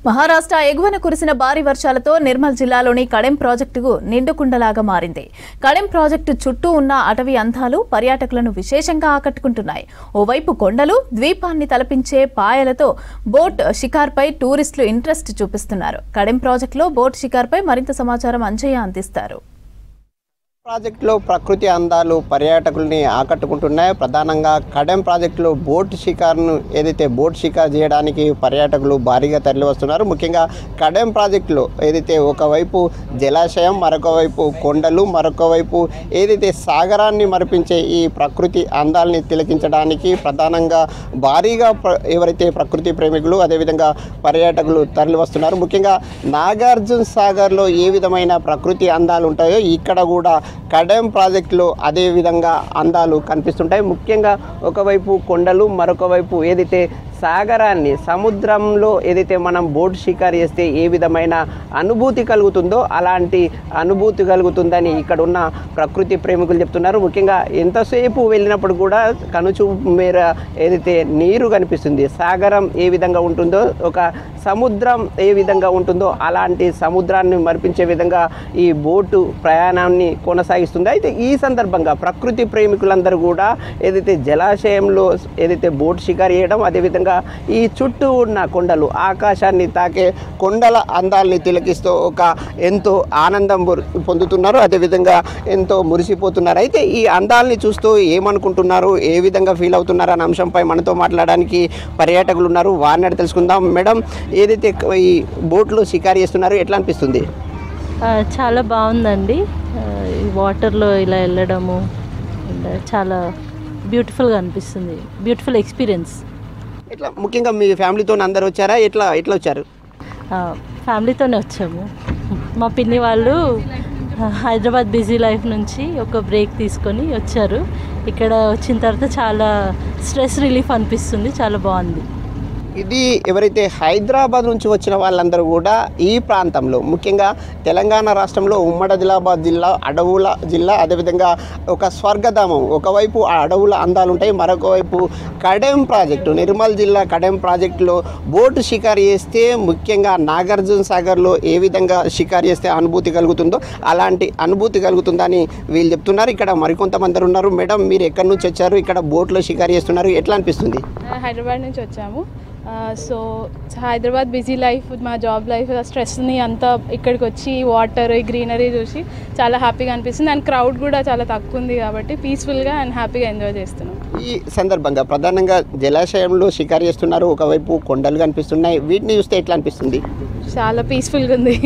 మహారాష్ట్ర ఎగువన కురిసిన భారీ వర్షాలతో నిర్మల్ జిల్లాలోని కడెం ప్రాజెక్టుకు నిండుకుండలాగా మారింది. కడెం ప్రాజెక్టు చుట్టూ ఉన్న అటవీ అందాలు పర్యాటకులను విశేషంగా ఆకట్టుకుంటున్నాయి. ఓవైపు కొండలు, ద్వీపాన్ని తలపించే పాయలతో బోట్ షికార్పై టూరిస్టులు ఇంట్రెస్ట్ చూపిస్తున్నారు. కడెం ప్రాజెక్టులో బోట్ షికార్పై మరింత సమాచారం అంజయ్య అందిస్తారు. ప్రాజెక్టులో ప్రకృతి అందాలు పర్యాటకుల్ని ఆకట్టుకుంటున్నాయి. ప్రధానంగా కడెం ప్రాజెక్టులో బోట్ షికార్ను ఏదైతే బోట్ షికార్ చేయడానికి పర్యాటకులు భారీగా తరలి వస్తున్నారు. ముఖ్యంగా కడెం ప్రాజెక్టులో ఏదైతే ఒకవైపు జలాశయం, మరొక వైపు కొండలు, మరొక వైపు ఏదైతే సాగరాన్ని మరిపించే ఈ ప్రకృతి అందాలని తిలకించడానికి ప్రధానంగా భారీగా ఎవరైతే ప్రకృతి ప్రేమికులు అదేవిధంగా పర్యాటకులు తరలి వస్తున్నారు. ముఖ్యంగా నాగార్జున సాగర్లో ఏ విధమైన ప్రకృతి అందాలు ఉంటాయో ఇక్కడ కూడా కడెం ప్రాజెక్టులో అదే విధంగా అందాలు కనిపిస్తుంటాయి. ముఖ్యంగా ఒకవైపు కొండలు, మరొక వైపు ఏదైతే సాగరాన్ని, సముద్రంలో ఏదైతే మనం బోట్ షికారు చేస్తే ఏ విధమైన అనుభూతి కలుగుతుందో అలాంటి అనుభూతి కలుగుతుందని ఇక్కడ ఉన్న ప్రకృతి ప్రేమికులు చెప్తున్నారు. ముఖ్యంగా ఎంతసేపు వెళ్ళినప్పుడు కూడా కనుచూపు మేర ఏదైతే నీరు కనిపిస్తుంది, సాగరం ఏ విధంగా ఉంటుందో, ఒక సముద్రం ఏ విధంగా ఉంటుందో అలాంటి సముద్రాన్ని మరిపించే విధంగా ఈ బోటు ప్రయాణాన్ని కొనసాగిస్తుంది. అయితే ఈ సందర్భంగా ప్రకృతి ప్రేమికులందరూ కూడా ఏదైతే జలాశయంలో ఏదైతే బోట్ షికారు చేయడం, అదేవిధంగా ఈ చుట్టూ ఉన్న కొండలు, ఆకాశాన్ని తాకే కొండల అందాలని తిలకిస్తూ ఒక ఎంతో ఆనందం పొందుతున్నారు, అదేవిధంగా ఎంతో మురిసిపోతున్నారు. అయితే ఈ అందాలని చూస్తూ ఏమనుకుంటున్నారు, ఏ విధంగా ఫీల్ అవుతున్నారు అనే అంశంపై మనతో మాట్లాడడానికి పర్యాటకులు ఉన్నారు. వారిని అడిగి తెలుసుకుందాం. మేడం, ఏదైతే ఈ బోట్లో షికారు చేస్తున్నారు ఎట్లా అనిపిస్తుంది? చాలా బాగుందండి. వాటర్లో ఇలా వెళ్ళడము చాలా బ్యూటిఫుల్గా అనిపిస్తుంది. Beautiful experience. ఎట్లా ముఖ్యంగా మీ ఫ్యామిలీతో అందరు వచ్చారా? ఎట్లా వచ్చారు? ఫ్యామిలీతోనే వచ్చాము. మా పిన్ని వాళ్ళు హైదరాబాద్ బిజీ లైఫ్ నుంచి ఒక బ్రేక్ తీసుకొని వచ్చారు. ఇక్కడ వచ్చిన తర్వాత చాలా స్ట్రెస్ రిలీఫ్ అనిపిస్తుంది. చాలా బాగుంది. ఇది ఎవరైతే హైదరాబాద్ నుంచి వచ్చిన వాళ్ళందరూ కూడా ఈ ప్రాంతంలో, ముఖ్యంగా తెలంగాణ రాష్ట్రంలో ఉమ్మడి ఆదిలాబాద్ జిల్లా అడవుల జిల్లా, అదేవిధంగా ఒక స్వర్గధామం. ఒకవైపు ఆ అడవుల అందాలు ఉంటాయి, మరొక వైపు కడెం ప్రాజెక్టు, నిర్మల్ జిల్లా కడెం ప్రాజెక్టులో బోటు షికారు చేస్తే, ముఖ్యంగా నాగార్జున సాగర్లో ఏ విధంగా షికారు చేస్తే అనుభూతి కలుగుతుందో అలాంటి అనుభూతి కలుగుతుందని వీళ్ళు చెప్తున్నారు. ఇక్కడ మరికొంతమంది ఉన్నారు. మేడం, మీరు ఎక్కడి నుంచి వచ్చారు? ఇక్కడ బోట్లో షికారు చేస్తున్నారు, ఎట్లా అనిపిస్తుంది? హైదరాబాద్ నుంచి వచ్చాము. సో హైదరాబాద్ బిజీ లైఫ్, మా జాబ్ లైఫ్, స్ట్రెస్ని అంతా ఇక్కడికి వచ్చి వాటర్, గ్రీనరీ చూసి చాలా హ్యాపీగా అనిపిస్తుంది. అండ్ క్రౌడ్ కూడా చాలా తక్కువ ఉంది కాబట్టి పీస్ఫుల్గా అండ్ హ్యాపీగా ఎంజాయ్ చేస్తున్నాం. ఈ సందర్భంగా ప్రధానంగా జలాశయంలో షికారు చేస్తున్నారు, ఒకవైపు కొండలు కనిపిస్తున్నాయి. వీటిని చూస్తే ఎట్లా అనిపిస్తుంది? చాలా పీస్ఫుల్గా ఉంది.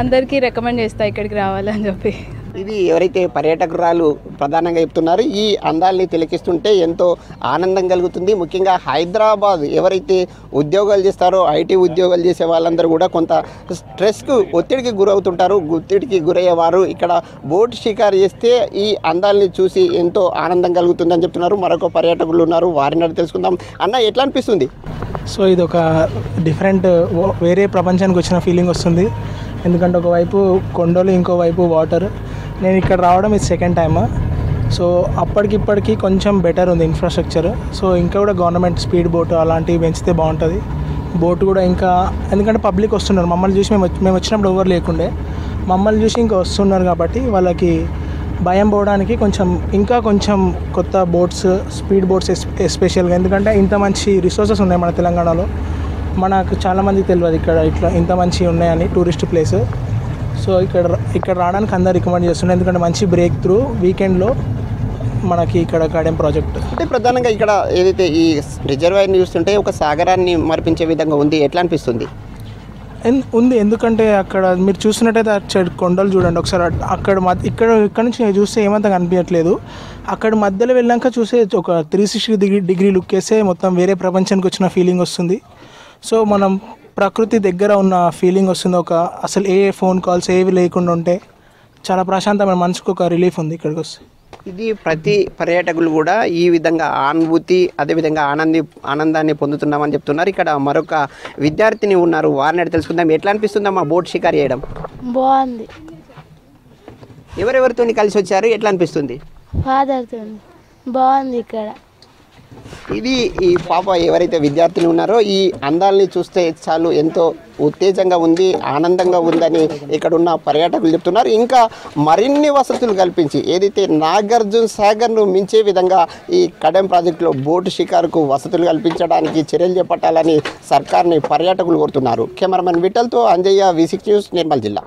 అందరికీ రికమెండ్ చేస్తా ఇక్కడికి రావాలని చెప్పి. ఇది ఎవరైతే పర్యాటకురాలు ప్రధానంగా చెప్తున్నారు, ఈ అందాలని తిలకిస్తుంటే ఎంతో ఆనందం కలుగుతుంది. ముఖ్యంగా హైదరాబాద్ ఎవరైతే ఉద్యోగాలు చేస్తారో, ఐటీ ఉద్యోగాలు చేసే వాళ్ళందరూ కూడా కొంత స్ట్రెస్కు, ఒత్తిడికి గురవుతుంటారు. ఒత్తిడికి గురయ్యేవారు ఇక్కడ బోట్ షికారు చేస్తే ఈ అందాలని చూసి ఎంతో ఆనందం కలుగుతుందని చెప్తున్నారు. మరొక పర్యాటకులు ఉన్నారు, వారిని అడిగి తెలుసుకుందాం. అన్న, ఎట్లా అనిపిస్తుంది? సో ఇది ఒక డిఫరెంట్, వేరే ప్రపంచానికి వచ్చిన ఫీలింగ్ వస్తుంది. ఎందుకంటే ఒకవైపు కొండలు, ఇంకోవైపు వాటర్. నేను ఇక్కడ రావడం ఇది సెకండ్ టైమ్. సో అప్పటికిప్పటికీ కొంచెం బెటర్ ఉంది ఇన్ఫ్రాస్ట్రక్చర్. సో ఇంకా కూడా గవర్నమెంట్ స్పీడ్ బోట్ అలాంటివి పెంచితే బాగుంటుంది. బోట్ కూడా ఇంకా, ఎందుకంటే పబ్లిక్ వస్తున్నారు. మమ్మల్ని చూసి మేము వచ్చినప్పుడు ఎవరు లేకుండే, మమ్మల్ని చూసి ఇంకా వస్తున్నారు కాబట్టి వాళ్ళకి భయం పోవడానికి ఇంకా కొంచెం కొత్త బోట్స్, స్పీడ్ బోట్స్ ఎస్పెషల్గా. ఎందుకంటే ఇంత మంచి రిసోర్సెస్ ఉన్నాయి మన తెలంగాణలో. మనకు చాలామందికి తెలియదు ఇట్లా ఇంత మంచి ఉన్నాయని టూరిస్ట్ ప్లేస్. సో ఇక్కడ రావడానికి అందరు రికమెండ్ చేస్తున్నారు. ఎందుకంటే మంచి బ్రేక్ త్రూ వీకెండ్లో మనకి ఇక్కడ కడెం ప్రాజెక్ట్. అంటే ప్రధానంగా ఇక్కడ ఏదైతే ఈ రిజర్వాయర్ని చూస్తుంటే ఒక సాగరాన్ని మరిపించే విధంగా ఉంది, ఎట్లా అనిపిస్తుంది? ఉంది. ఎందుకంటే అక్కడ మీరు చూస్తున్నట్టయితే అక్కడ కొండలు చూడండి ఒకసారి. ఇక్కడ నుంచి చూస్తే ఏమంతగా అనిపించట్లేదు. అక్కడ మధ్యలో వెళ్ళాక చూసే ఒక 360 డిగ్రీ లుక్ వేస్తే మొత్తం వేరే ప్రపంచానికి వచ్చిన ఫీలింగ్ వస్తుంది. సో మనం ప్రకృతి దగ్గర ఉన్న ఫీలింగ్ వస్తుంది. అసలు ఏ ఫోన్ కాల్స్ ఏవి లేకుండా ఉంటే చాలా ప్రశాంతమైన, మనసుకు ఒక రిలీఫ్ ఉంది ఇక్కడికి వస్తే. ఇది ప్రతి పర్యాటకులు కూడా ఈ విధంగా అనుభూతి, అదేవిధంగా ఆనందాన్ని పొందుతున్నామని చెప్తున్నారు. ఇక్కడ మరొక విద్యార్థిని ఉన్నారు, వారిని అడిగి తెలుసుకుందాం. ఎట్లా అనిపిస్తుందమ్మా బోట్ షికారు చేయడం? బాగుంది. ఎవరెవరితో కలిసి వచ్చారు, ఎట్లా అనిపిస్తుంది? ఫాదర్తో. బాగుంది ఇక్కడ. ఇది ఈ పాప ఎవరైతే విద్యార్థులు ఉన్నారో ఈ అందాలని చూస్తే చాలు ఎంతో ఉత్తేజంగా ఉంది, ఆనందంగా ఉందని ఇక్కడ ఉన్న పర్యాటకులు చెప్తున్నారు. ఇంకా మరిన్ని వసతులు కల్పించి ఏదైతే నాగార్జున సాగర్ను మించే విధంగా ఈ కడెం ప్రాజెక్టులో బోటు షికారుకు వసతులు కల్పించడానికి చర్యలు చేపట్టాలని సర్కార్ని పర్యాటకులు కోరుతున్నారు. కెమెరామెన్ విఠల్తో అంజయ్య, V6 న్యూస్, నిర్మల్ జిల్లా.